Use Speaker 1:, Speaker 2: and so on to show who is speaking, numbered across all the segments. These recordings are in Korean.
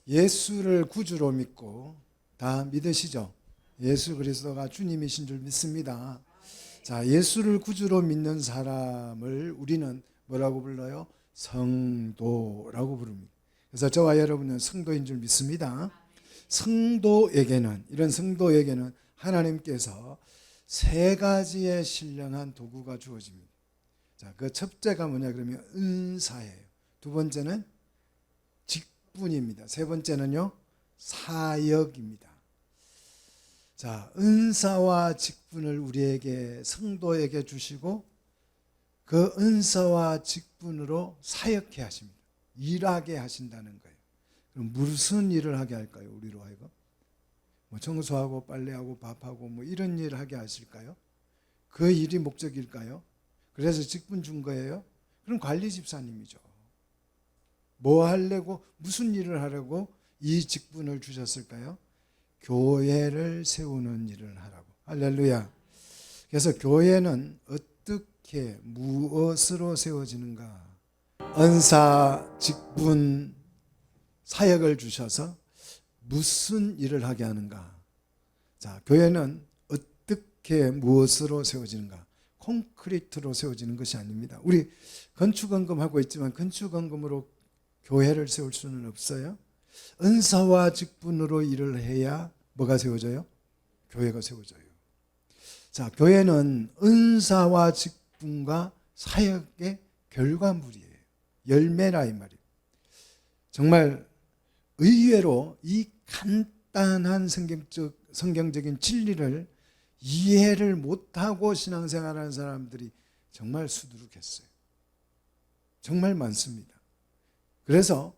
Speaker 1: 예수를 구주로 믿고 다 믿으시죠? 예수 그리스도가 주님이신 줄 믿습니다. 자, 예수를 구주로 믿는 사람을 우리는 뭐라고 불러요? 성도라고 부릅니다. 그래서 저와 여러분은 성도인 줄 믿습니다. 이런 성도에게는 하나님께서 세 가지의 신령한 도구가 주어집니다. 자, 그 첫째가 뭐냐 그러면 은사예요. 두 번째는 직분입니다. 세 번째는요, 사역입니다. 자, 은사와 직분을 우리에게 성도에게 주시고 그 은사와 직분으로 사역해 하십니다. 일하게 하신다는 거예요. 그럼 무슨 일을 하게 할까요? 우리로 하여금 뭐 청소하고 빨래하고 밥하고 뭐 이런 일을 하게 하실까요? 그 일이 목적일까요? 그래서 직분 준 거예요? 그럼 관리 집사님이죠. 뭐 하려고, 무슨 일을 하려고 이 직분을 주셨을까요? 교회를 세우는 일을 하라고. 할렐루야. 그래서 교회는 어떻게, 무엇으로 세워지는가? 은사, 직분, 사역을 주셔서 무슨 일을 하게 하는가? 자, 교회는 어떻게, 무엇으로 세워지는가? 콘크리트로 세워지는 것이 아닙니다. 우리 건축원금 하고 있지만 건축원금으로 교회를 세울 수는 없어요. 은사와 직분으로 일을 해야 뭐가 세워져요? 교회가 세워져요. 자, 교회는 은사와 직분과 사역의 결과물이에요. 열매라 이 말이에요. 정말 의외로 이 간단한 성경적인 진리를 이해를 못하고 신앙생활하는 사람들이 정말 수두룩했어요. 정말 많습니다. 그래서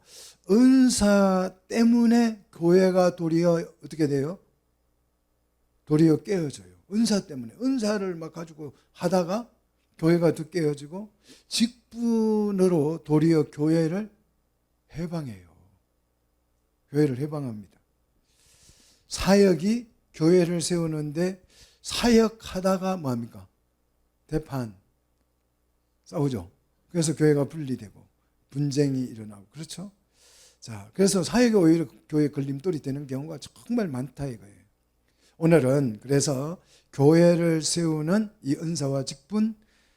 Speaker 1: 은사 때문에 교회가 도리어 어떻게 돼요? 도리어 깨어져요. 은사 때문에. 은사를 막 가지고 하다가 교회가 더 깨어지고 직분으로 도리어 교회를 해방해요. 교회를 해방합니다. 사역이 교회를 세우는데 사역하다가 뭐합니까? 대판, 싸우죠. 그래서 교회가 분리되고 분쟁이 일어나고 그렇죠? 자, 그래서 사역이 오히려 교회 걸림돌이 되는 경우가 정말 많다 이거예요. 오늘은 그래서 교회를 세우는 이 은사와 직분,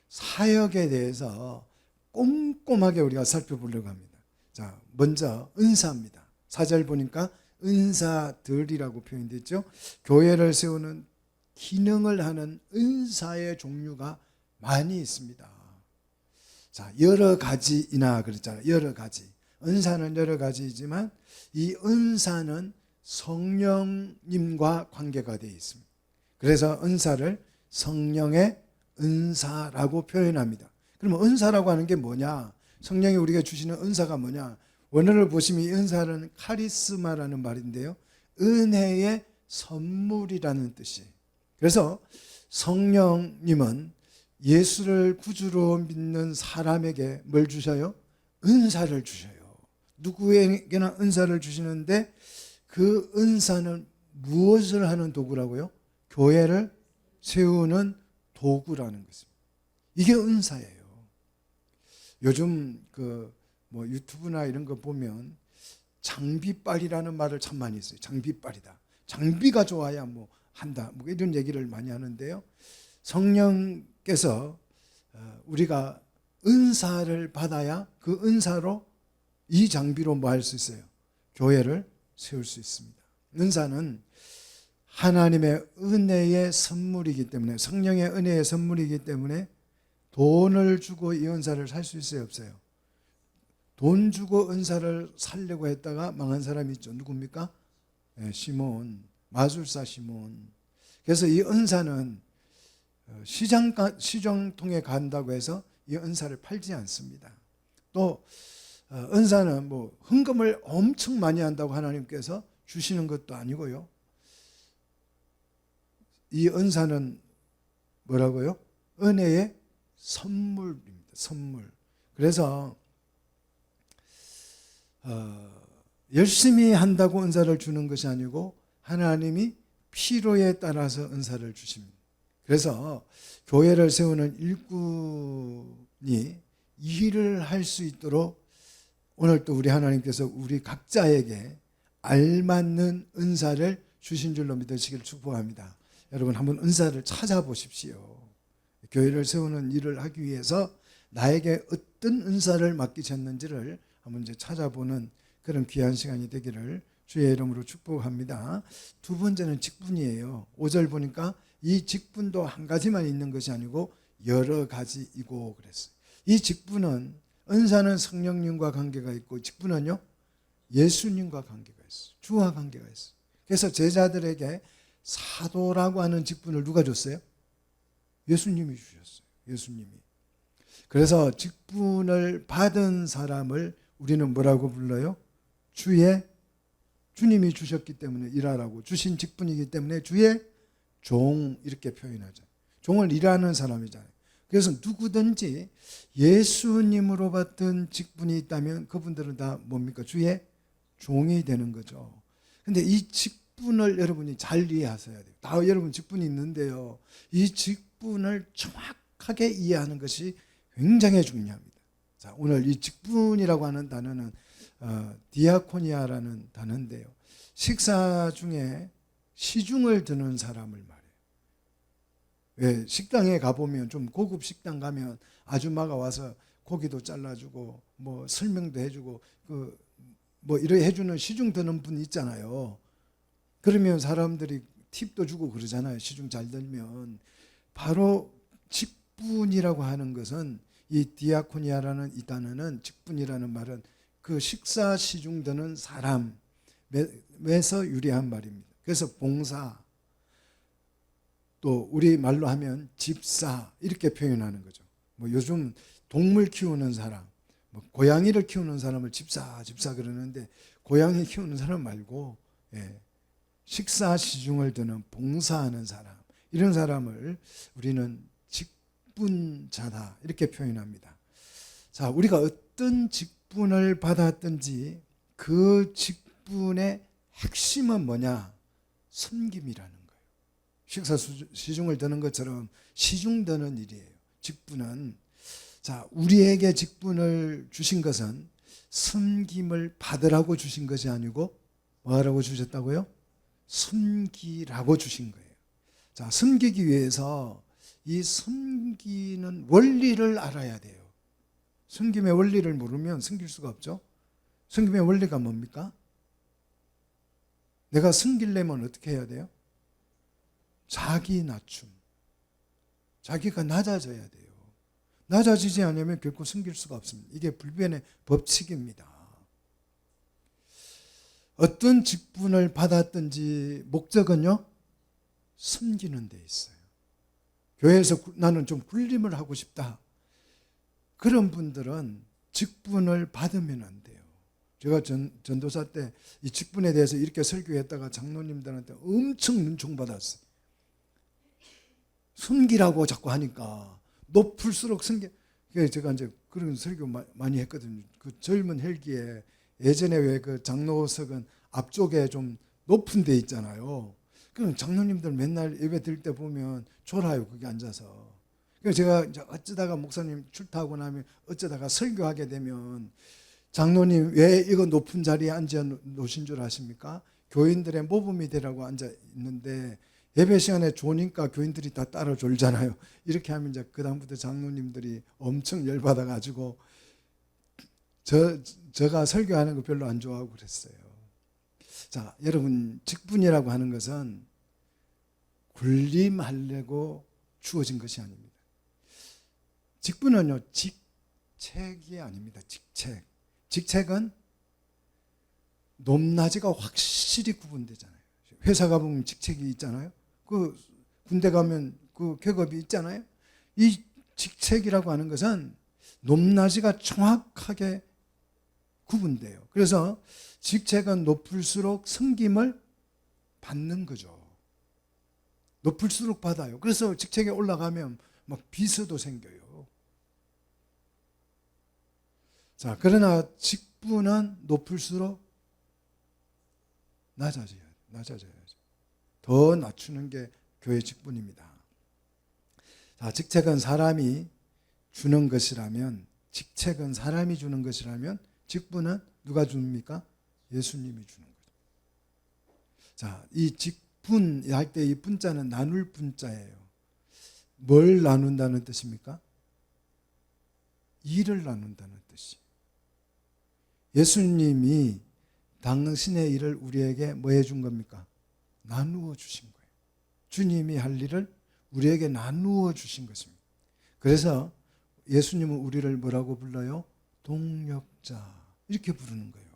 Speaker 1: 사역에 대해서 꼼꼼하게 우리가 살펴보려고 합니다. 자, 먼저 은사입니다. 4절 보니까 은사들이라고 표현됐죠. 교회를 세우는 기능을 하는 은사의 종류가 많이 있습니다. 자, 여러 가지이나 그랬잖아요. 여러 가지. 은사는 여러 가지이지만 이 은사는 성령님과 관계가 되어 있습니다. 그래서 은사를 성령의 은사라고 표현합니다. 그러면 은사라고 하는 게 뭐냐? 성령이 우리가 주시는 은사가 뭐냐? 원어를 보시면 이 은사는 카리스마라는 말인데요. 은혜의 선물이라는 뜻이에요. 그래서 성령님은 예수를 구주로 믿는 사람에게 뭘 주셔요? 은사를 주셔요. 누구에게나 은사를 주시는데 그 은사는 무엇을 하는 도구라고요? 교회를 세우는 도구라는 것입니다. 이게 은사예요. 요즘 뭐 유튜브나 이런 거 보면 장비빨이라는 말을 참 많이 써요. 장비빨이다. 장비가 좋아야 뭐 한다. 뭐 이런 얘기를 많이 하는데요. 성령께서 우리가 은사를 받아야 그 은사로 이 장비로 뭐 할 수 있어요? 교회를 세울 수 있습니다. 은사는 하나님의 은혜의 선물이기 때문에, 성령의 은혜의 선물이기 때문에 돈을 주고 이 은사를 살 수 있어요? 없어요? 돈 주고 은사를 살려고 했다가 망한 사람이 있죠. 누굽니까? 네, 시몬, 마술사 시몬. 그래서 이 은사는 시장통에 간다고 해서 이 은사를 팔지 않습니다. 또 은사는 뭐 헌금을 엄청 많이 한다고 하나님께서 주시는 것도 아니고요. 이 은사는 뭐라고요? 은혜의 선물입니다. 선물. 그래서 열심히 한다고 은사를 주는 것이 아니고 하나님이 필요에 따라서 은사를 주십니다. 그래서 교회를 세우는 일을 할 수 있도록 오늘 또 우리 하나님께서 우리 각자에게 알맞는 은사를 주신 줄로 믿으시길 축복합니다. 여러분 한번 은사를 찾아보십시오. 교회를 세우는 일을 하기 위해서 나에게 어떤 은사를 맡기셨는지를 한번 이제 찾아보는 그런 귀한 시간이 되기를 주의 이름으로 축복합니다. 두 번째는 직분이에요. 5절 보니까 이 직분도 한 가지만 있는 것이 아니고 여러 가지이고 그랬어요. 이 직분은 은사는 성령님과 관계가 있고 직분은요 예수님과 관계가 있어요. 주와 관계가 있어요. 그래서 제자들에게 사도라고 하는 직분을 누가 줬어요? 예수님이 주셨어요. 예수님이. 그래서 직분을 받은 사람을 우리는 뭐라고 불러요? 주님이 주셨기 때문에 일하라고 주신 직분이기 때문에 주의 종 이렇게 표현하죠. 종을 일하는 사람이잖아요. 그래서 누구든지 예수님으로 받은 직분이 있다면 그분들은 다 뭡니까? 주의 종이 되는 거죠. 근데 이 직분을 여러분이 잘 이해하셔야 돼요. 다 여러분 직분이 있는데요. 이 직분을 정확하게 이해하는 것이 굉장히 중요합니다. 자, 오늘 이 직분이라고 하는 단어는 디아코니아라는 단어인데요. 식사 중에 시중을 드는 사람을 말해요. 왜 식당에 가보면 좀 고급 식당 가면 아줌마가 와서 고기도 잘라주고 뭐 설명도 해주고 뭐 이렇게 해주는 시중 드는 분 있잖아요. 그러면 사람들이 팁도 주고 그러잖아요. 시중 잘 들면. 바로 직분이라고 하는 것은 이 디아코니아라는 이 단어는 직분이라는 말은 그 식사 시중 드는 사람에서 유래한 말입니다. 그래서 봉사 또 우리 말로 하면 집사 이렇게 표현하는 거죠. 뭐 요즘 동물 키우는 사람, 뭐 고양이를 키우는 사람을 집사 그러는데 고양이 키우는 사람 말고 식사 시중을 드는 봉사하는 사람 이런 사람을 우리는 직분자다 이렇게 표현합니다. 자, 우리가 어떤 직분을 받았든지 그 직분의 핵심은 뭐냐? 섬김이라는 거예요. 식사 시중을 드는 것처럼 시중 드는 일이에요. 직분은. 자, 우리에게 직분을 주신 것은 섬김을 받으라고 주신 것이 아니고 뭐하라고 주셨다고요? 섬기라고 주신 거예요. 자, 섬기기 위해서 이 섬기는 원리를 알아야 돼요. 섬김의 원리를 모르면 섬길 수가 없죠. 섬김의 원리가 뭡니까? 내가 섬기려면 어떻게 해야 돼요? 자기 낮춤. 자기가 낮아져야 돼요. 낮아지지 않으면 결코 섬길 수가 없습니다. 이게 불변의 법칙입니다. 어떤 직분을 받았든지 목적은요, 섬기는 데 있어요. 교회에서 나는 좀 군림을 하고 싶다. 그런 분들은 직분을 받으면 안 돼요. 제가 전도사 때 이 직분에 대해서 이렇게 설교했다가 장로님들한테 엄청 눈총받았어요. 섬기라고 자꾸 하니까 높을수록 섬기. 제가 이제 그런 설교 많이 했거든요. 그 젊은 헬기에 예전에 왜 그 장로석은 앞쪽에 좀 높은 데 있잖아요. 그럼 장로님들 맨날 예배 드릴 때 보면 졸아요. 거기 앉아서. 그래서 제가 이제 어쩌다가 목사님 출타하고 나면 어쩌다가 설교하게 되면 장로님 왜 이거 높은 자리에 앉아 놓으신 줄 아십니까? 교인들의 모범이 되라고 앉아 있는데 예배 시간에 좋으니까 교인들이 다 따라 졸잖아요. 이렇게 하면 이제 그다음부터 장로님들이 엄청 열받아 가지고 제가 설교하는 거 별로 안 좋아하고 그랬어요. 자, 여러분 직분이라고 하는 것은 군림하려고 주어진 것이 아닙니다. 직분은요, 직책이 아닙니다. 직책은 높낮이가 확실히 구분되잖아요. 회사 가보면 직책이 있잖아요. 그 군대 가면 그 계급이 있잖아요. 이 직책이라고 하는 것은 높낮이가 정확하게 구분돼요. 그래서 직책은 높을수록 섬김을 받는 거죠. 높을수록 받아요. 그래서 직책에 올라가면 막 비서도 생겨요. 자, 그러나 직분은 높을수록 낮아져야죠. 더 낮추는 게 교회 직분입니다. 자, 직책은 사람이 주는 것이라면, 직책은 사람이 주는 것이라면 직분은 누가 줍니까? 예수님이 주는 거죠. 자, 이 직분 할 때 이 분자는 나눌 분자예요. 뭘 나눈다는 뜻입니까? 일을 나눈다는 뜻이. 예수님이 당신의 일을 우리에게 뭐 해준 겁니까? 나누어 주신 거예요. 주님이 할 일을 우리에게 나누어 주신 것입니다. 그래서 예수님은 우리를 뭐라고 불러요? 동력자, 이렇게 부르는 거예요.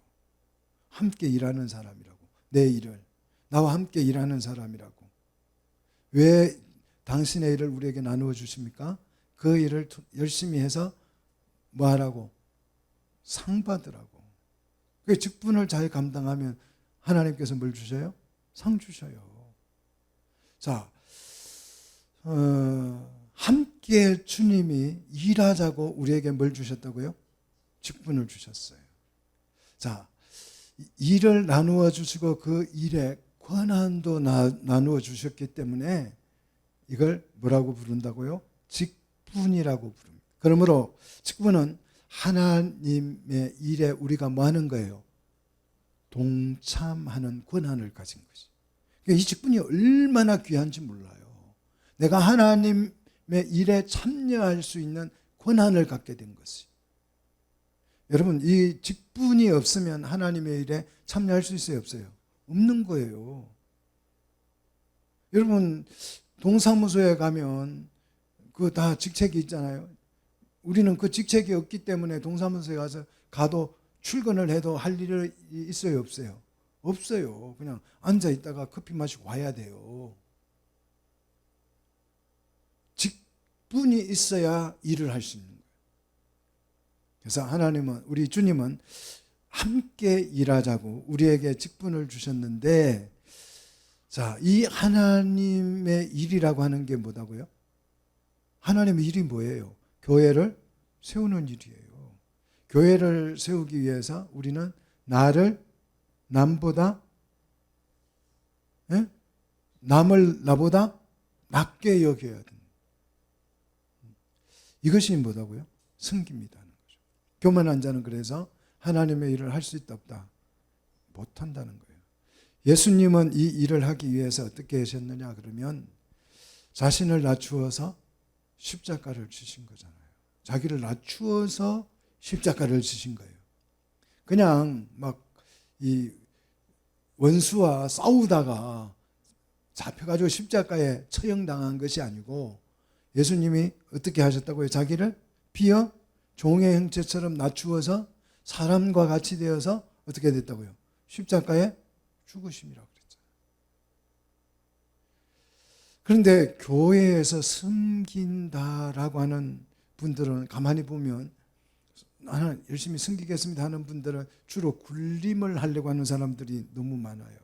Speaker 1: 함께 일하는 사람이라고. 내 일을 나와 함께 일하는 사람이라고. 왜 당신의 일을 우리에게 나누어 주십니까? 그 일을 열심히 해서 뭐 하라고? 상 받으라고. 그 직분을 잘 감당하면 하나님께서 뭘 주셔요? 상 주셔요. 자, 함께 주님이 일하자고 우리에게 뭘 주셨다고요? 직분을 주셨어요. 자, 일을 나누어 주시고 그 일에 권한도 나누어 주셨기 때문에 이걸 뭐라고 부른다고요? 직분이라고 부릅니다. 그러므로 직분은 하나님의 일에 우리가 뭐 하는 거예요? 동참하는 권한을 가진 것이. 그러니까 이 직분이 얼마나 귀한지 몰라요. 내가 하나님의 일에 참여할 수 있는 권한을 갖게 된 것이. 여러분, 이 직분이 없으면 하나님의 일에 참여할 수 있어요, 없어요? 없는 거예요. 여러분, 동사무소에 가면 그 다 직책이 있잖아요. 우리는 그 직책이 없기 때문에 동사무소에 가도 출근을 해도 할 일이 있어요, 없어요? 없어요. 그냥 앉아 있다가 커피 마시고 와야 돼요. 직분이 있어야 일을 할 수 있는 거예요. 그래서 하나님은, 우리 주님은 함께 일하자고 우리에게 직분을 주셨는데, 자, 이 하나님의 일이라고 하는 게 뭐다고요? 하나님의 일이 뭐예요? 교회를 세우는 일이에요. 교회를 세우기 위해서 우리는 남보다, 남을 나보다 낮게 여겨야 됩니다. 이것이 뭐다고요? 섬깁니다 하는 거죠. 교만한 자는 그래서 하나님의 일을 할 수 있다 없다? 못한다는 거예요. 예수님은 이 일을 하기 위해서 어떻게 하셨느냐 그러면 자신을 낮추어서 십자가를 지신 거잖아요. 자기를 낮추어서 십자가를 지신 거예요. 그냥 막 이 원수와 싸우다가 잡혀가지고 십자가에 처형당한 것이 아니고 예수님이 어떻게 하셨다고요? 자기를 비어 종의 형체처럼 낮추어서 사람과 같이 되어서 어떻게 됐다고요? 십자가에 죽으심이라고 그랬잖아요. 그런데 교회에서 섬긴다라고 하는 분들은 가만히 보면 나는 열심히 섬기겠습니다 하는 분들은 주로 굴림을 하려고 하는 사람들이 너무 많아요.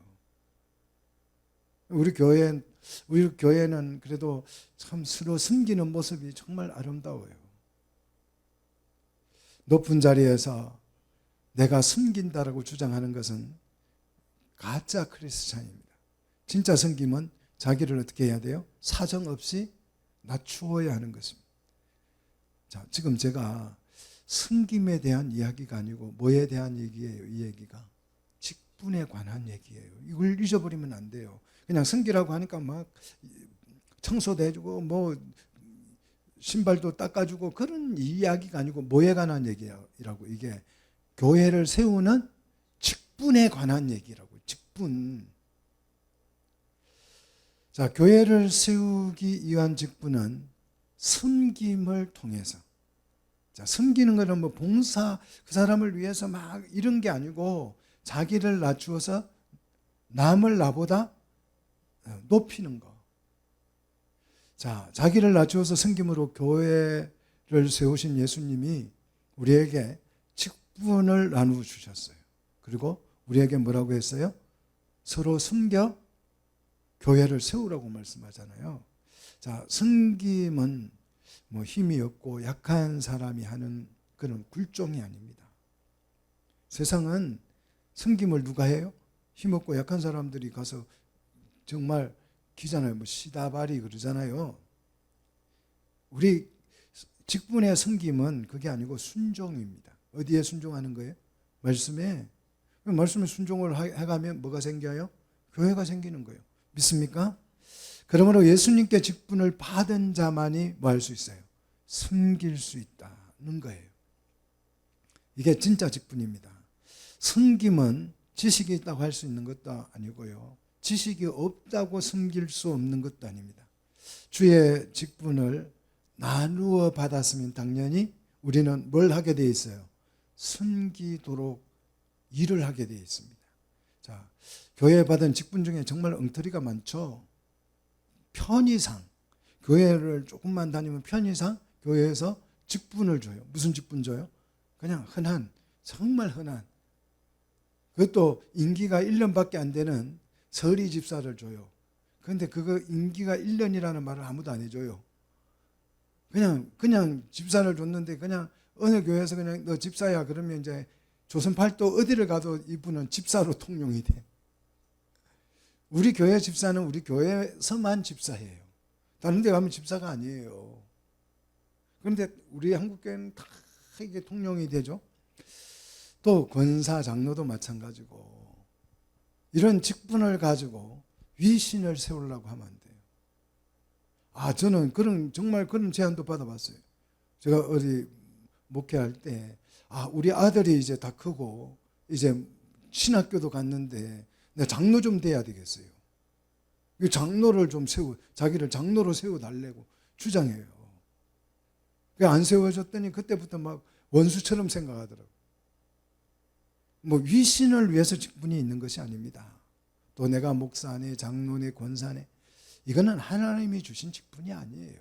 Speaker 1: 우리 교회는 그래도 참 서로 섬기는 모습이 정말 아름다워요. 높은 자리에서 내가 섬긴다라고 주장하는 것은 가짜 크리스찬입니다. 진짜 섬김은 자기를 어떻게 해야 돼요? 사정 없이 낮추어야 하는 것입니다. 자, 지금 제가 섬김에 대한 이야기가 아니고 뭐에 대한 얘기예요? 이 얘기가 직분에 관한 얘기예요. 이걸 잊어버리면 안 돼요. 그냥 섬기라고 하니까 막 청소도 해주고 뭐 신발도 닦아주고 그런 이야기가 아니고 뭐에 관한 얘기라고. 이게 교회를 세우는 직분에 관한 얘기라고. 직분. 자, 교회를 세우기 위한 직분은 섬김을 통해서. 자, 섬기는 것은 뭐 봉사, 그 사람을 위해서 막 이런 게 아니고 자기를 낮추어서 남을 나보다 높이는 거. 자, 자기를 낮추어서 섬김으로 교회를 세우신 예수님이 우리에게 직분을 나누어 주셨어요. 그리고 우리에게 뭐라고 했어요? 서로 섬겨 교회를 세우라고 말씀하잖아요. 자, 섬김은 뭐 힘이 없고 약한 사람이 하는 그런 굴종이 아닙니다. 세상은 섬김을 누가 해요? 힘없고 약한 사람들이 가서 정말 기잖아요. 뭐 시다발이 그러잖아요. 우리 직분의 섬김은 그게 아니고 순종입니다. 어디에 순종하는 거예요? 말씀에. 말씀에 순종을 해가면 뭐가 생겨요? 교회가 생기는 거예요. 믿습니까? 그러므로 예수님께 직분을 받은 자만이 뭐 할 수 있어요? 섬길 수 있다는 거예요. 이게 진짜 직분입니다. 섬김은 지식이 있다고 할 수 있는 것도 아니고요. 지식이 없다고 섬길 수 없는 것도 아닙니다. 주의 직분을 나누어 받았으면 당연히 우리는 뭘 하게 되어 있어요? 섬기도록 일을 하게 되어 있습니다. 자, 교회에 받은 직분 중에 정말 엉터리가 많죠. 편의상, 교회를 조금만 다니면 편의상 교회에서 직분을 줘요. 무슨 직분 줘요? 그냥 흔한, 정말 흔한, 그것도 임기가 1년밖에 안 되는 서리 집사를 줘요. 그런데 그거 임기가 1년이라는 말을 아무도 안 해줘요. 그냥 집사를 줬는데 그냥 어느 교회에서 그냥 너 집사야 그러면 이제 조선팔도 어디를 가도 이분은 집사로 통용이 돼. 우리 교회 집사는 우리 교회에서만 집사예요. 다른 데 가면 집사가 아니에요. 그런데 우리 한국교회는 다 이게 통용이 되죠. 또 권사 장로도 마찬가지고 이런 직분을 가지고 위신을 세우려고 하면 안 돼요. 저는 정말 그런 제안도 받아봤어요. 제가 어디 목회할 때 우리 아들이 이제 다 크고 이제 신학교도 갔는데 내가 장로 좀 돼야 되겠어요. 장로를 좀 자기를 장로로 세워달라고 주장해요. 안 세워줬더니 그때부터 막 원수처럼 생각하더라고요. 뭐 위신을 위해서 직분이 있는 것이 아닙니다. 또 내가 목사네, 장로네, 권사네, 이거는 하나님이 주신 직분이 아니에요.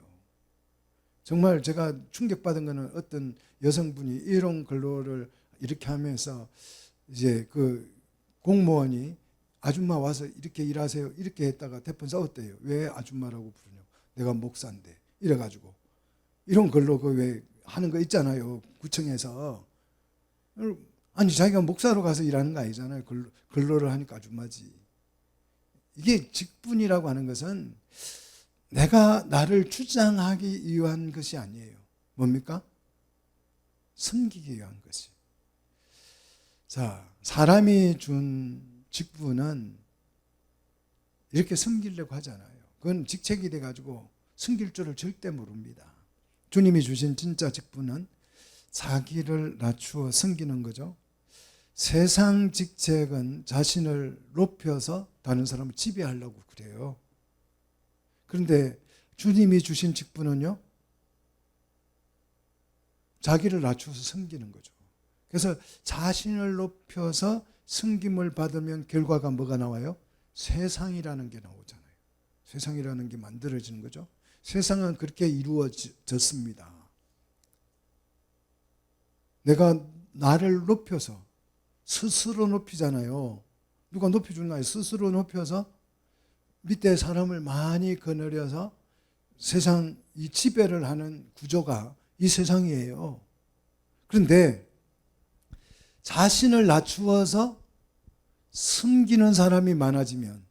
Speaker 1: 정말 제가 충격받은 거는 어떤 여성분이 일용 근로를 이렇게 하면서 이제 그 공무원이 아줌마 와서 이렇게 일하세요 이렇게 했다가 대판 싸웠대요. 왜 아줌마라고 부르냐? 내가 목사인데 이래가지고 이런 근로 그 왜 하는 거 있잖아요. 구청에서. 아니 자기가 목사로 가서 일하는 거 아니잖아요. 근로를 하니까 아줌마지. 이게 직분이라고 하는 것은 내가 나를 주장하기 위한 것이 아니에요. 뭡니까? 섬기기 위한 것이. 자, 사람이 준 직분은 이렇게 섬기려고 하잖아요. 그건 직책이 돼가지고 섬길 줄을 절대 모릅니다. 주님이 주신 진짜 직분은 자기를 낮추어 섬기는 거죠. 세상 직책은 자신을 높여서 다른 사람을 지배하려고 그래요. 그런데 주님이 주신 직분은요, 자기를 낮추어서 섬기는 거죠. 그래서 자신을 높여서 섬김을 받으면 결과가 뭐가 나와요? 세상이라는 게 나오잖아요. 세상이라는 게 만들어지는 거죠. 세상은 그렇게 이루어졌습니다. 내가 나를 높여서 스스로 높이잖아요. 누가 높여주는 거 아니에요. 스스로 높여서 밑에 사람을 많이 거느려서 세상 이 지배를 하는 구조가 이 세상이에요. 그런데 자신을 낮추어서 섬기는 사람이 많아지면,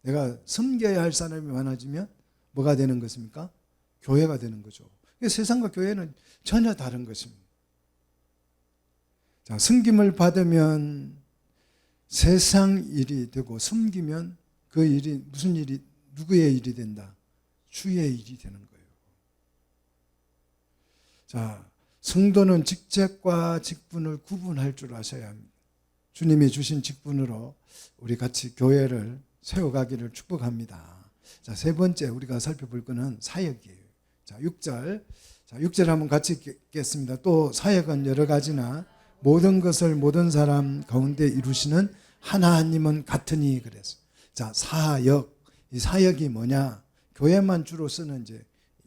Speaker 1: 내가 섬겨야 할 사람이 많아지면 뭐가 되는 것입니까? 교회가 되는 거죠. 세상과 교회는 전혀 다른 것입니다. 자, 섬김을 받으면 세상 일이 되고 섬기면 그 일이 무슨 일이, 누구의 일이 된다? 주의 일이 되는 거예요. 자, 성도는 직책과 직분을 구분할 줄 아셔야 합니다. 주님이 주신 직분으로 우리 같이 교회를 세워가기를 축복합니다. 자, 세 번째 우리가 살펴볼 것은 사역이에요. 자, 6절. 자, 6절 한번 같이 읽겠습니다. 또 사역은 여러 가지나 모든 것을 모든 사람 가운데 이루시는 하나님은 같으니 그래서. 자, 사역. 이 사역이 뭐냐? 교회만 주로 쓰는 이제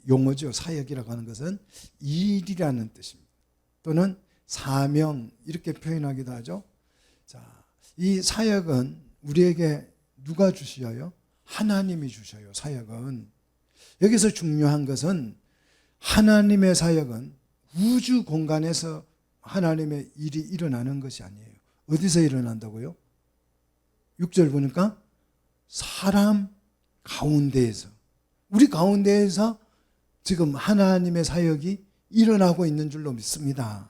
Speaker 1: 용어죠. 사역이라고 하는 것은 일이라는 뜻입니다. 또는 사명 이렇게 표현하기도 하죠. 자, 이 사역은 우리에게 누가 주셔요? 하나님이 주셔요. 사역은. 여기서 중요한 것은 하나님의 사역은 우주 공간에서 하나님의 일이 일어나는 것이 아니에요. 어디서 일어난다고요? 6절 보니까 사람 가운데에서, 우리 가운데에서 지금 하나님의 사역이 일어나고 있는 줄로 믿습니다.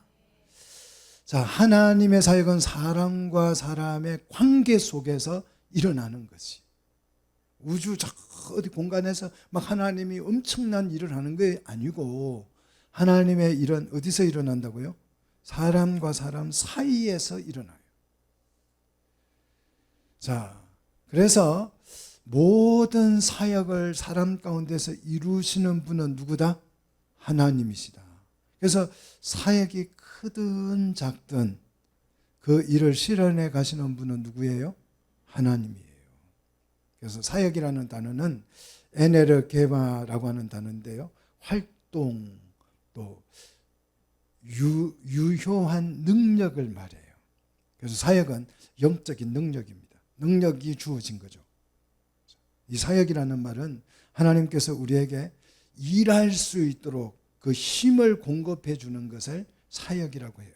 Speaker 1: 자, 하나님의 사역은 사람과 사람의 관계 속에서 일어나는 것이. 우주 저 어디 공간에서 막 하나님이 엄청난 일을 하는 게 아니고, 하나님의 일은 어디서 일어난다고요? 사람과 사람 사이에서 일어나요. 자, 그래서 모든 사역을 사람 가운데서 이루시는 분은 누구다? 하나님이시다. 그래서 사역이 크든 작든 그 일을 실현해 가시는 분은 누구예요? 하나님이에요. 그래서 사역이라는 단어는 에네르게마라고 하는 단어인데요, 활동, 또 유효한 능력을 말해요. 그래서 사역은 영적인 능력입니다. 능력이 주어진 거죠. 이 사역이라는 말은 하나님께서 우리에게 일할 수 있도록 그 힘을 공급해 주는 것을 사역이라고 해요.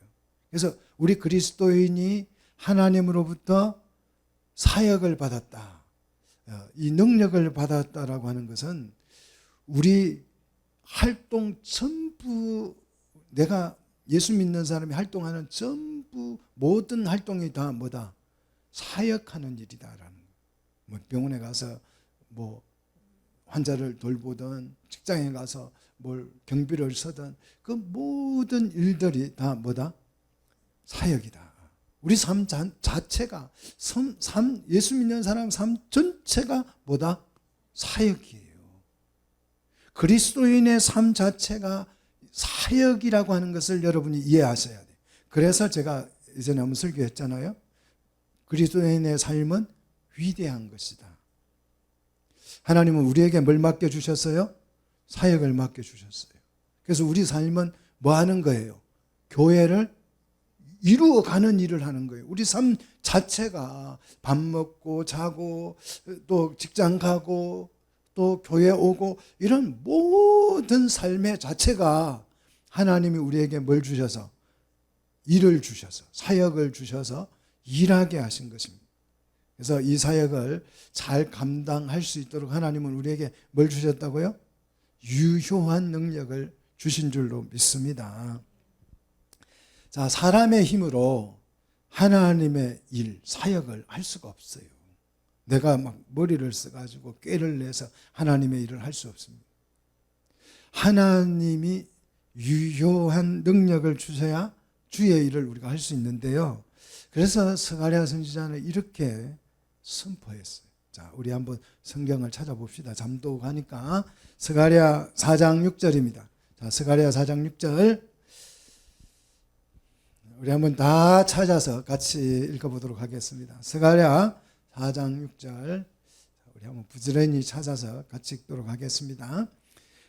Speaker 1: 그래서 우리 그리스도인이 하나님으로부터 사역을 받았다, 이 능력을 받았다라고 하는 것은 우리 활동 전부, 내가 예수 믿는 사람이 활동하는 전부 모든 활동이 다 뭐다? 사역하는 일이다라는 거예요. 뭐 병원에 가서 뭐 환자를 돌보든, 직장에 가서 뭘 경비를 서든, 그 모든 일들이 다 뭐다? 사역이다. 우리 삶 자체가, 예수 믿는 사람 삶 전체가 뭐다? 사역이에요. 그리스도인의 삶 자체가 사역이라고 하는 것을 여러분이 이해하셔야 돼요. 그래서 제가 이전에 한번 설교했잖아요. 그리스도인의 삶은 위대한 것이다. 하나님은 우리에게 뭘 맡겨주셨어요? 사역을 맡겨주셨어요. 그래서 우리 삶은 뭐 하는 거예요? 교회를 이루어가는 일을 하는 거예요. 우리 삶 자체가 밥 먹고 자고 또 직장 가고 또 교회 오고, 이런 모든 삶의 자체가 하나님이 우리에게 뭘 주셔서? 일을 주셔서, 사역을 주셔서 일하게 하신 것입니다. 그래서 이 사역을 잘 감당할 수 있도록 하나님은 우리에게 뭘 주셨다고요? 유효한 능력을 주신 줄로 믿습니다. 자, 사람의 힘으로 하나님의 일, 사역을 할 수가 없어요. 내가 막 머리를 써가지고 꾀를 내서 하나님의 일을 할 수 없습니다. 하나님이 유효한 능력을 주셔야 주의 일을 우리가 할 수 있는데요. 그래서 스가랴 선지자는 이렇게 선포했어요. 자, 우리 한번 성경을 찾아봅시다. 잠도 가니까. 스가랴 4장 6절입니다. 자, 스가랴 4장 6절. 우리 한번 다 찾아서 같이 읽어보도록 하겠습니다. 스가랴 4장 6절. 우리 한번 부지런히 찾아서 같이 읽도록 하겠습니다.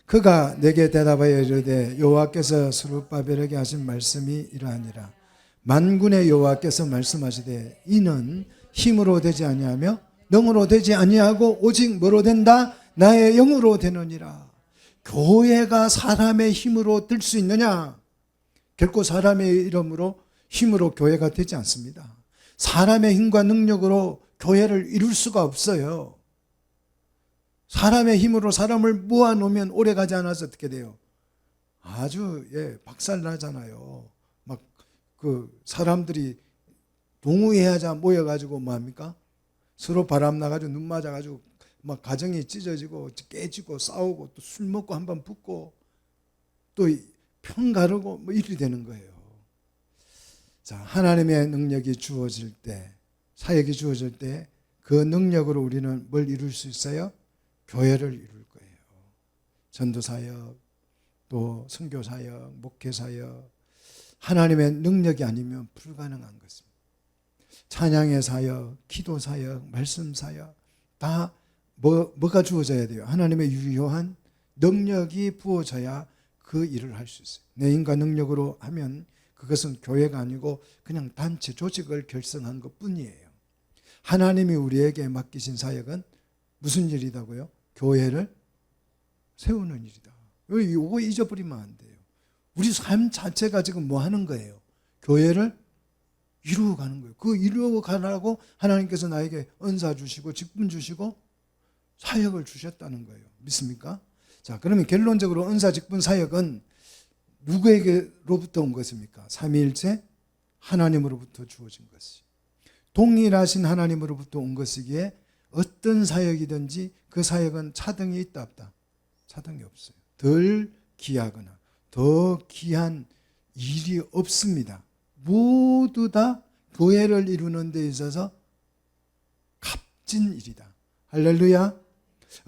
Speaker 1: 그가 내게 대답하여 이르되 여호와께서 스룹바벨에게 하신 말씀이 이러하니라. 만군의 여호와께서 말씀하시되 이는 힘으로 되지 아니하며 능으로 되지 아니하고 오직 뭐로 된다? 나의 영으로 되느니라. 교회가 사람의 힘으로 될 수 있느냐? 결코 사람의 이름으로 힘으로 교회가 되지 않습니다. 사람의 힘과 능력으로 교회를 이룰 수가 없어요. 사람의 힘으로 사람을 모아놓으면 오래가지 않아서 어떻게 돼요? 아주 박살나잖아요. 막 그 사람들이 동의해야자 모여가지고 뭐합니까? 서로 바람 나가지고 눈 맞아가지고 막 가정이 찢어지고 깨지고 싸우고 또 술 먹고 한번 붙고 또 편 가르고 뭐 이렇게 되는 거예요. 자, 하나님의 능력이 주어질 때, 사역이 주어질 때 그 능력으로 우리는 뭘 이룰 수 있어요? 교회를 이룰 거예요. 전도사역, 또 선교사역, 목회사역, 하나님의 능력이 아니면 불가능한 것입니다. 찬양의 사역, 기도사역, 말씀사역 다 뭐가 주어져야 돼요? 하나님의 유효한 능력이 부어져야 그 일을 할 수 있어요. 내 인간 능력으로 하면 그것은 교회가 아니고 그냥 단체 조직을 결성한 것뿐이에요. 하나님이 우리에게 맡기신 사역은 무슨 일이다고요? 교회를 세우는 일이다. 이거 잊어버리면 안 돼요. 우리 삶 자체가 지금 뭐 하는 거예요? 교회를 이루어가는 거예요. 그 이루어가라고 하나님께서 나에게 은사 주시고 직분 주시고 사역을 주셨다는 거예요. 믿습니까? 자, 그러면 결론적으로 은사, 직분, 사역은 누구에게로부터 온 것입니까? 삼위일체 하나님으로부터 주어진 것이. 동일하신 하나님으로부터 온 것이기에 어떤 사역이든지 그 사역은 차등이 있다 없다? 차등이 없어요. 덜 귀하거나 더 귀한 일이 없습니다. 모두 다 교회를 이루는 데 있어서 값진 일이다. 할렐루야.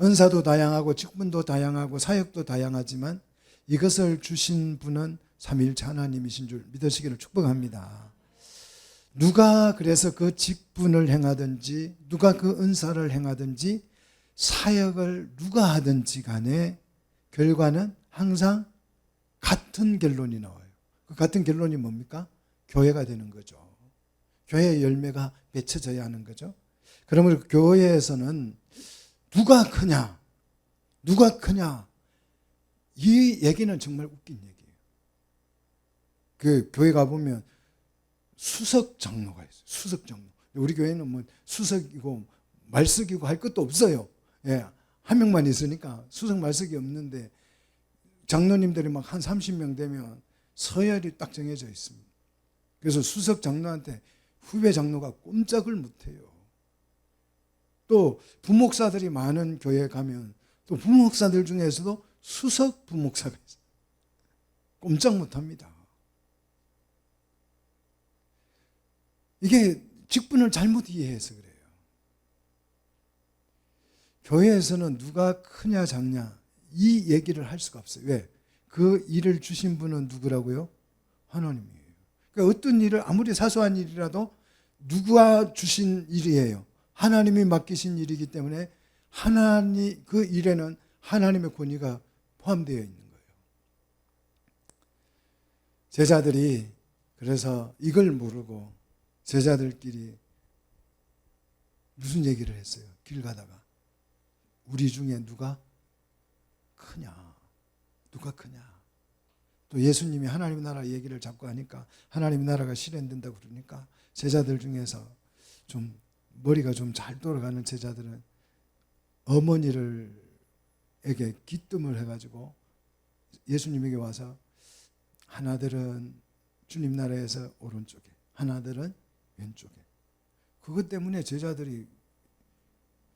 Speaker 1: 은사도 다양하고 직분도 다양하고 사역도 다양하지만 이것을 주신 분은 삼위일체 하나님이신 줄 믿으시기를 축복합니다. 누가 그래서 그 직분을 행하든지 누가 그 은사를 행하든지 사역을 누가 하든지 간에 결과는 항상 같은 결론이 나와요. 그 같은 결론이 뭡니까? 교회가 되는 거죠. 교회의 열매가 맺혀져야 하는 거죠. 그러면 교회에서는 누가 크냐? 누가 크냐? 이 얘기는 정말 웃긴 얘기예요. 그 교회 가보면 수석 장로가 있어요. 수석 장로. 우리 교회는 뭐 수석이고 말석이고 할 것도 없어요. 예, 한 명만 있으니까 수석 말석이 없는데 장로님들이 막 한 30명 되면 서열이 딱 정해져 있습니다. 그래서 수석 장로한테 후배 장로가 꼼짝을 못해요. 또 부목사들이 많은 교회에 가면 또 부목사들 중에서도 수석 부목사가 있어요. 꼼짝 못합니다. 이게 직분을 잘못 이해해서 그래요. 교회에서는 누가 크냐 작냐 이 얘기를 할 수가 없어요. 왜? 그 일을 주신 분은 누구라고요? 하나님이에요. 그러니까 어떤 일을 아무리 사소한 일이라도 누가 주신 일이에요. 하나님이 맡기신 일이기 때문에 하나님 그 일에는 하나님의 권위가 포함되어 있는 거예요. 제자들이 그래서 이걸 모르고 제자들끼리 무슨 얘기를 했어요? 길 가다가 우리 중에 누가 크냐? 누가 크냐? 또 예수님이 하나님 나라 얘기를 자꾸 하니까 하나님 나라가 실현된다고 그러니까 제자들 중에서 좀 머리가 좀 잘 돌아가는 제자들은 어머니에게 기뜸을 해가지고 예수님에게 와서 하나들은 주님 나라에서 오른쪽에 하나들은 왼쪽에. 그것 때문에 제자들이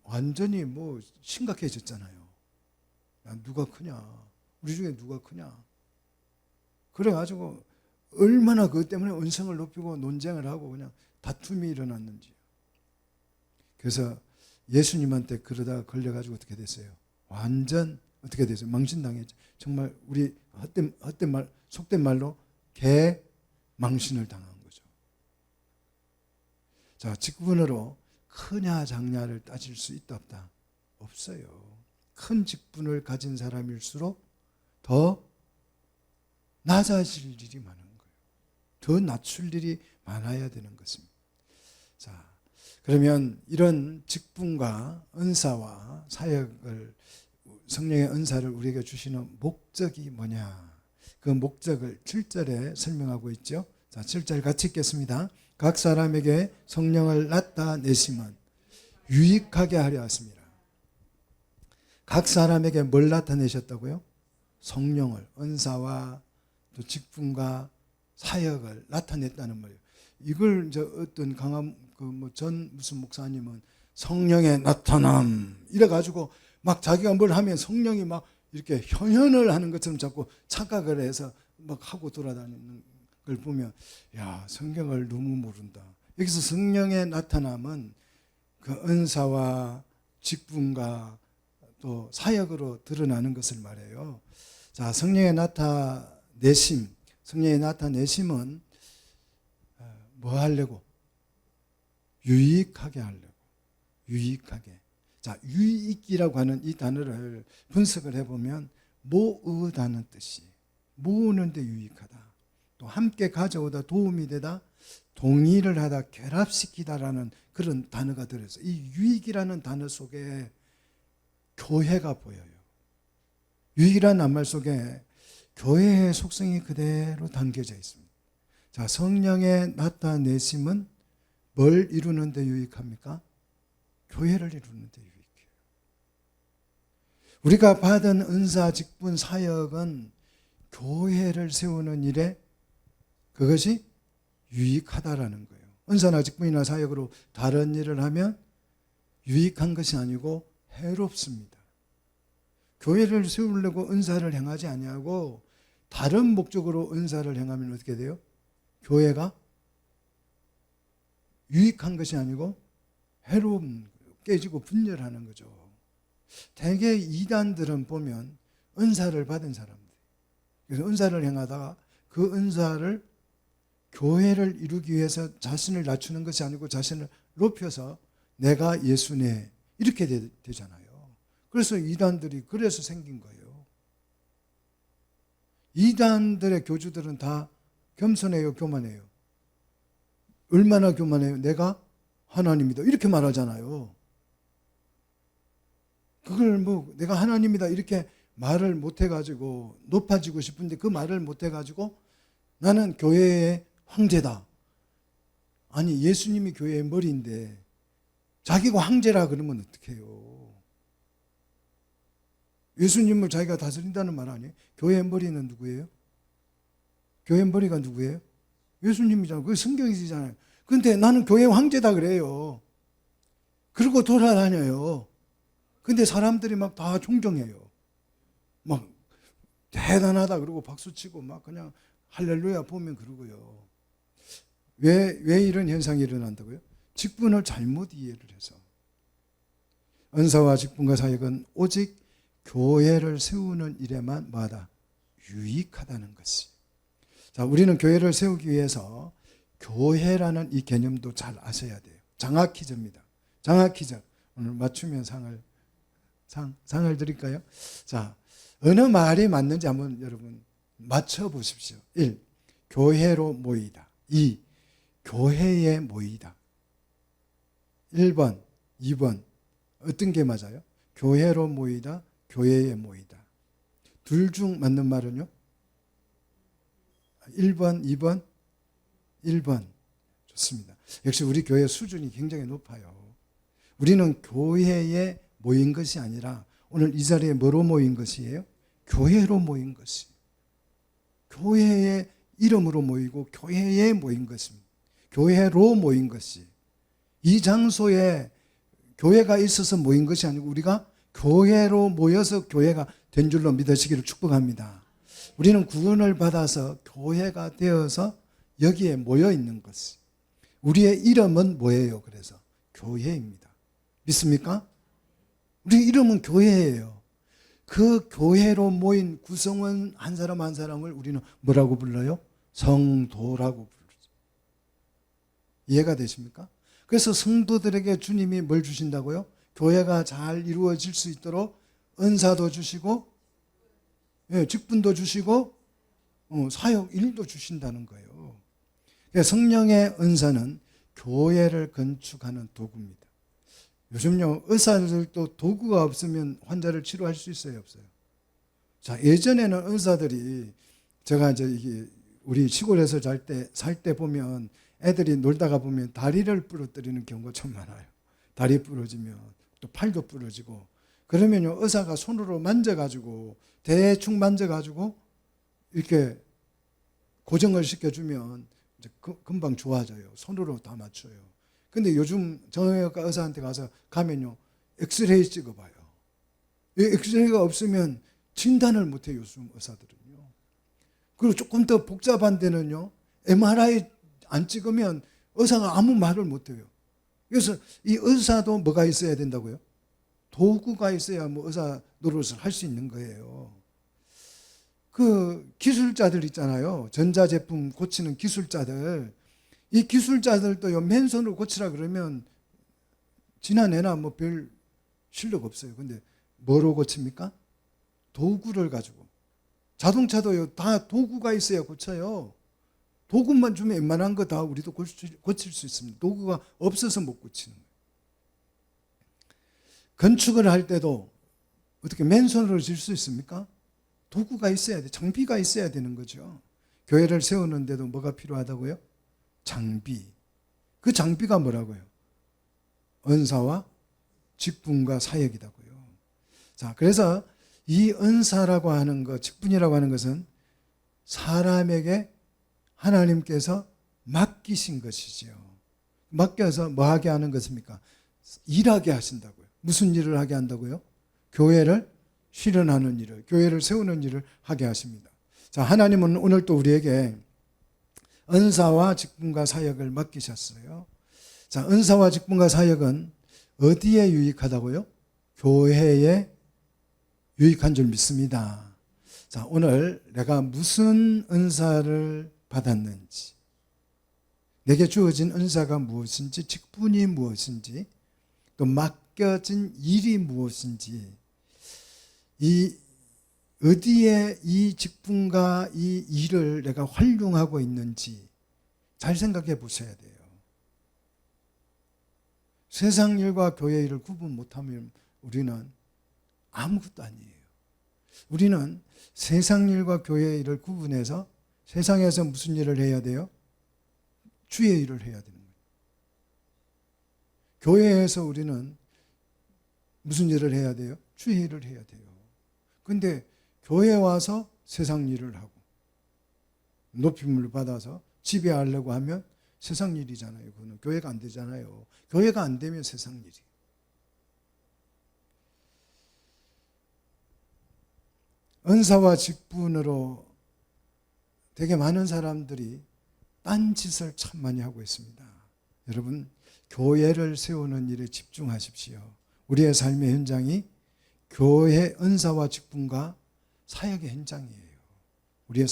Speaker 1: 완전히 뭐 심각해졌잖아요. 야, 누가 크냐? 우리 중에 누가 크냐? 그래가지고 얼마나 그것 때문에 언성을 높이고 논쟁을 하고 그냥 다툼이 일어났는지. 그래서 예수님한테 그러다가 걸려가지고 어떻게 됐어요? 완전 어떻게 됐어요? 망신당했죠. 정말 우리 속된 말로 개망신을 당한 거죠. 자, 직분으로 크냐 작냐를 따질 수 있다 없다? 없어요. 큰 직분을 가진 사람일수록 더 낮아질 일이 많은 거예요. 더 낮출 일이 많아야 되는 것입니다. 자, 그러면 이런 직분과 은사와 사역을 성령의 은사를 우리에게 주시는 목적이 뭐냐? 그 목적을 7절에 설명하고 있죠. 자, 7절 같이 읽겠습니다. 각 사람에게 성령을 나타내심은 유익하게 하려 하십니다. 각 사람에게 뭘 나타내셨다고요? 성령을, 은사와 또 직분과 사역을 나타냈다는 말이에요. 이걸 이제 어떤 강한 전 무슨 목사님은 성령의 나타남 이래가지고 막 자기가 뭘 하면 성령이 막 이렇게 현현을 하는 것처럼 자꾸 착각을 해서 막 하고 돌아다니는 걸 보면 야, 성경을 너무 모른다. 여기서 성령의 나타남은 그 은사와 직분과 또 사역으로 드러나는 것을 말해요. 자, 성령의 나타내심, 성령의 나타내심은 뭐 하려고? 유익하게 하려고. 유익하게. 자, 유익이라고 하는 이 단어를 분석을 해보면 모으다는 뜻이 모으는데 유익하다. 또 함께 가져오다, 도움이 되다, 동의를 하다, 결합시키다라는 그런 단어가 들어있어요. 이 유익이라는 단어 속에 교회가 보여요. 유익이라는 낱말 속에 교회의 속성이 그대로 담겨져 있습니다. 자, 성령의 나타내심은 뭘 이루는 데 유익합니까? 교회를 이루는 데 유익해요. 우리가 받은 은사, 직분, 사역은 교회를 세우는 일에 그것이 유익하다라는 거예요. 은사나 직분이나 사역으로 다른 일을 하면 유익한 것이 아니고 해롭습니다. 교회를 세우려고 은사를 행하지 아니하고 다른 목적으로 은사를 행하면 어떻게 돼요? 교회가 유익한 것이 아니고 해로움, 깨지고 분열하는 거죠. 대개 이단들은 보면 은사를 받은 사람들, 그래서 은사를 행하다가 그 은사를 교회를 이루기 위해서 자신을 낮추는 것이 아니고 자신을 높여서 내가 예수네 이렇게 되잖아요. 그래서 이단들이 그래서 생긴 거예요. 이단들의 교주들은 다 겸손해요, 교만해요? 얼마나 교만해요? 내가 하나님이다 이렇게 말하잖아요. 그걸 뭐 내가 하나님이다 이렇게 말을 못해가지고 높아지고 싶은데 그 말을 못해가지고 나는 교회의 황제다. 아니 예수님이 교회의 머리인데 자기가 황제라 그러면 어떡해요? 예수님을 자기가 다스린다는 말 아니에요? 교회의 머리는 누구예요? 교회의 머리가 누구예요? 예수님이잖아요. 그게 성경이잖아요. 근데 나는 교회의 황제다 그래요. 그러고 돌아다녀요. 근데 사람들이 막 다 존경해요. 막 대단하다 그러고 박수치고 막 그냥 할렐루야 보면 그러고요. 왜 이런 현상이 일어난다고요? 직분을 잘못 이해를 해서. 은사와 직분과 사역은 오직 교회를 세우는 일에만 마다 유익하다는 것이. 자, 우리는 교회를 세우기 위해서 교회라는 이 개념도 잘 아셔야 돼요. 장학 퀴즈입니다. 장학 퀴즈. 오늘 맞추면 상을 드릴까요? 자, 어느 말이 맞는지 한번 여러분 맞춰 보십시오. 1. 교회로 모이다. 2. 교회에 모이다. 1번, 2번. 어떤 게 맞아요? 교회로 모이다, 교회에 모이다. 둘 중 맞는 말은요? 1번, 2번, 1번. 좋습니다. 역시 우리 교회 수준이 굉장히 높아요. 우리는 교회에 모인 것이 아니라 오늘 이 자리에 뭐로 모인 것이에요? 교회로 모인 것이. 교회의 이름으로 모이고 교회에 모인 것입니다. 교회로 모인 것이. 이 장소에 교회가 있어서 모인 것이 아니고 우리가 교회로 모여서 교회가 된 줄로 믿으시기를 축복합니다. 우리는 구원을 받아서 교회가 되어서 여기에 모여 있는 것이. 우리의 이름은 뭐예요? 그래서 교회입니다. 믿습니까? 우리 이름은 교회예요. 그 교회로 모인 구성원 한 사람 한 사람을 우리는 뭐라고 불러요? 성도라고 부르죠. 이해가 되십니까? 그래서 성도들에게 주님이 뭘 주신다고요? 교회가 잘 이루어질 수 있도록 은사도 주시고 직분도 주시고 사역 일도 주신다는 거예요. 그러니까 성령의 은사는 교회를 건축하는 도구입니다. 요즘요 의사들도 도구가 없으면 환자를 치료할 수 있어요, 없어요? 자, 예전에는 의사들이 제가 이제 이게 우리 시골에서 살 때 보면 애들이 놀다가 보면 다리를 부러뜨리는 경우가 참 많아요. 다리 부러지면 또 팔도 부러지고 그러면요 의사가 손으로 만져가지고 대충 만져가지고 이렇게 고정을 시켜주면 이제 금방 좋아져요. 손으로 다 맞춰요. 근데 요즘 정형외과 의사한테 가면요 엑스레이 찍어봐요. 엑스레이가 없으면 진단을 못해요, 요즘 의사들은요. 그리고 조금 더 복잡한 데는요 MRI 안 찍으면 의사가 아무 말을 못해요. 그래서 이 의사도 뭐가 있어야 된다고요? 도구가 있어야 뭐 의사 노릇을 할 수 있는 거예요. 그 기술자들 있잖아요. 전자제품 고치는 기술자들. 이 기술자들도요 맨손으로 고치라 그러면 지나내나 뭐 별 실력 없어요. 근데 뭐로 고칩니까? 도구를 가지고. 자동차도요 다 도구가 있어야 고쳐요. 도구만 주면 웬만한 거 다 우리도 고칠 수 있습니다. 도구가 없어서 못 고치는 거예요. 건축을 할 때도 어떻게 맨손으로 질 수 있습니까? 도구가 있어야 돼. 장비가 있어야 되는 거죠. 교회를 세우는데도 뭐가 필요하다고요? 장비. 그 장비가 뭐라고요? 은사와 직분과 사역이라고요. 자, 그래서 이 은사라고 하는 것, 직분이라고 하는 것은 사람에게 하나님께서 맡기신 것이지요. 맡겨서 뭐 하게 하는 것입니까? 일하게 하신다고요. 무슨 일을 하게 한다고요? 교회를 실현하는 일을, 교회를 세우는 일을 하게 하십니다. 자, 하나님은 오늘 또 우리에게 은사와 직분과 사역을 맡기셨어요. 자, 은사와 직분과 사역은 어디에 유익하다고요? 교회에 유익한 줄 믿습니다. 자, 오늘 내가 무슨 은사를 받았는지, 내게 주어진 은사가 무엇인지, 직분이 무엇인지, 또 맡겨진 일이 무엇인지, 어디에 이 직분과 이 일을 내가 활용하고 있는지 잘 생각해 보셔야 돼요. 세상 일과 교회 일을 구분 못하면 우리는 아무것도 아니에요. 우리는 세상 일과 교회 일을 구분해서 세상에서 무슨 일을 해야 돼요? 주의 일을 해야 되는 거예요. 교회에서 우리는 무슨 일을 해야 돼요? 주의 일을 해야 돼요. 근데 교회 와서 세상 일을 하고 높임을 받아서 지배하려고 하면 세상 일이잖아요. 그거는 교회가 안 되잖아요. 교회가 안 되면 세상 일이. 은사와 직분으로 되게 많은 사람들이 딴짓을 참 많이 하고 있습니다. 여러분, 교회를 세우는 일에 집중하십시오. 우리의 삶의 현장이 교회 은사와 직분과 사역의 현장이에요. 우리의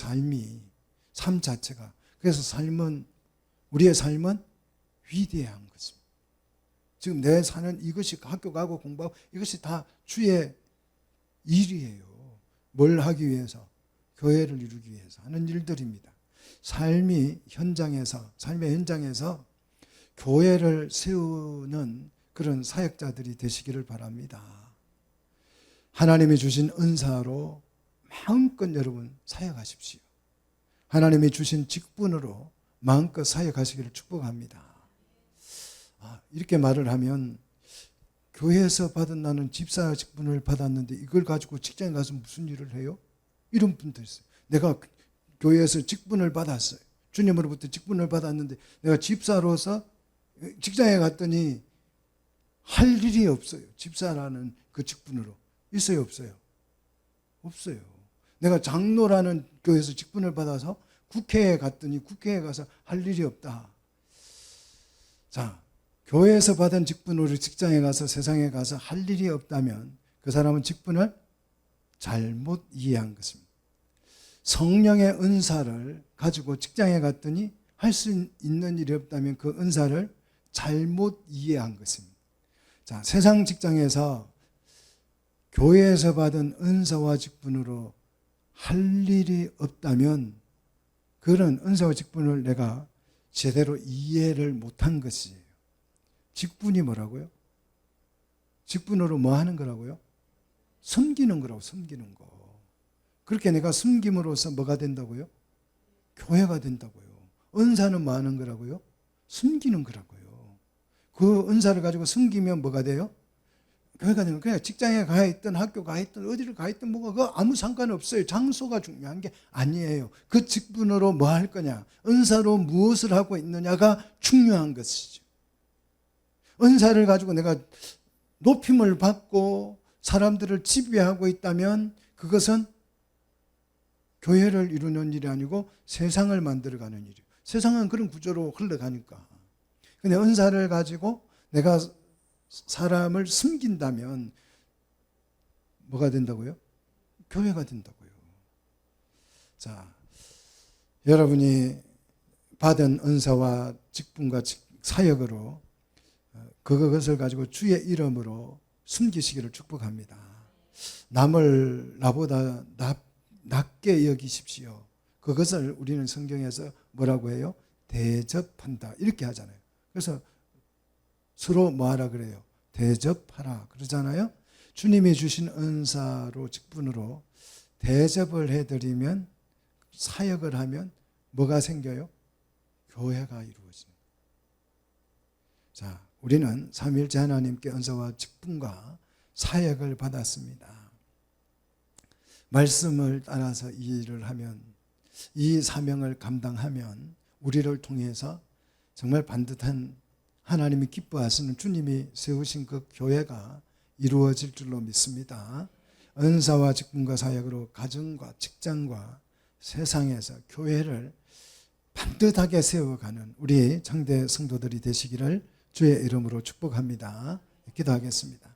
Speaker 1: 삶 자체가. 그래서 우리의 삶은 위대한 것입니다. 지금 내 사는 이것이 학교 가고 공부하고 이것이 다 주의 일이에요. 뭘 하기 위해서? 교회를 이루기 위해서 하는 일들입니다. 삶의 현장에서 교회를 세우는 그런 사역자들이 되시기를 바랍니다. 하나님이 주신 은사로 마음껏 여러분 사역하십시오. 하나님이 주신 직분으로 마음껏 사역하시기를 축복합니다. 이렇게 말을 하면 교회에서 받은 나는 집사 직분을 받았는데 이걸 가지고 직장에 가서 무슨 일을 해요? 이런 분도 있어요. 내가 교회에서 직분을 받았어요. 주님으로부터 직분을 받았는데 내가 집사로서 직장에 갔더니 할 일이 없어요. 집사라는 그 직분으로. 있어요, 없어요? 없어요. 내가 장로라는 교회에서 직분을 받아서 국회에 갔더니 국회에 가서 할 일이 없다. 자, 교회에서 받은 직분으로 직장에 가서 세상에 가서 할 일이 없다면 그 사람은 직분을 잘못 이해한 것입니다. 성령의 은사를 가지고 직장에 갔더니 할 수 있는 일이 없다면 그 은사를 잘못 이해한 것입니다. 자, 세상 직장에서 교회에서 받은 은사와 직분으로 할 일이 없다면 그런 은사와 직분을 내가 제대로 이해를 못한 것이에요. 직분이 뭐라고요? 직분으로 뭐 하는 거라고요? 섬기는 거라고, 섬기는 거. 그렇게 내가 섬김으로써 뭐가 된다고요? 교회가 된다고요. 은사는 뭐 하는 거라고요? 섬기는 거라고요. 그 은사를 가지고 섬기면 뭐가 돼요? 교회가 되는 거예요. 그냥 직장에 가 있든 학교 가 있든 어디를 가 있든 뭐가 그거 아무 상관없어요. 장소가 중요한 게 아니에요. 그 직분으로 뭐 할 거냐, 은사로 무엇을 하고 있느냐가 중요한 것이죠. 은사를 가지고 내가 높임을 받고 사람들을 지배하고 있다면 그것은 교회를 이루는 일이 아니고 세상을 만들어가는 일이에요. 세상은 그런 구조로 흘러가니까. 근데 은사를 가지고 내가 사람을 섬긴다면 뭐가 된다고요? 교회가 된다고요. 자, 여러분이 받은 은사와 직분과 사역으로 그것을 가지고 주의 이름으로 숨기시기를 축복합니다. 남을 나보다 낮게 여기십시오. 그것을 우리는 성경에서 뭐라고 해요? 대접한다. 이렇게 하잖아요. 그래서 서로 뭐하라 그래요? 대접하라 그러잖아요. 주님이 주신 은사로 직분으로 대접을 해드리면, 사역을 하면 뭐가 생겨요? 교회가 이루어집니다. 자, 우리는 삼위일체 하나님께 은사와 직분과 사역을 받았습니다. 말씀을 따라서 이 일을 하면 이 사명을 감당하면 우리를 통해서 정말 반듯한 하나님이 기뻐하시는 주님이 세우신 그 교회가 이루어질 줄로 믿습니다. 은사와 직분과 사역으로 가정과 직장과 세상에서 교회를 반듯하게 세워가는 우리 장대 성도들이 되시기를 주의 이름으로 축복합니다. 기도하겠습니다.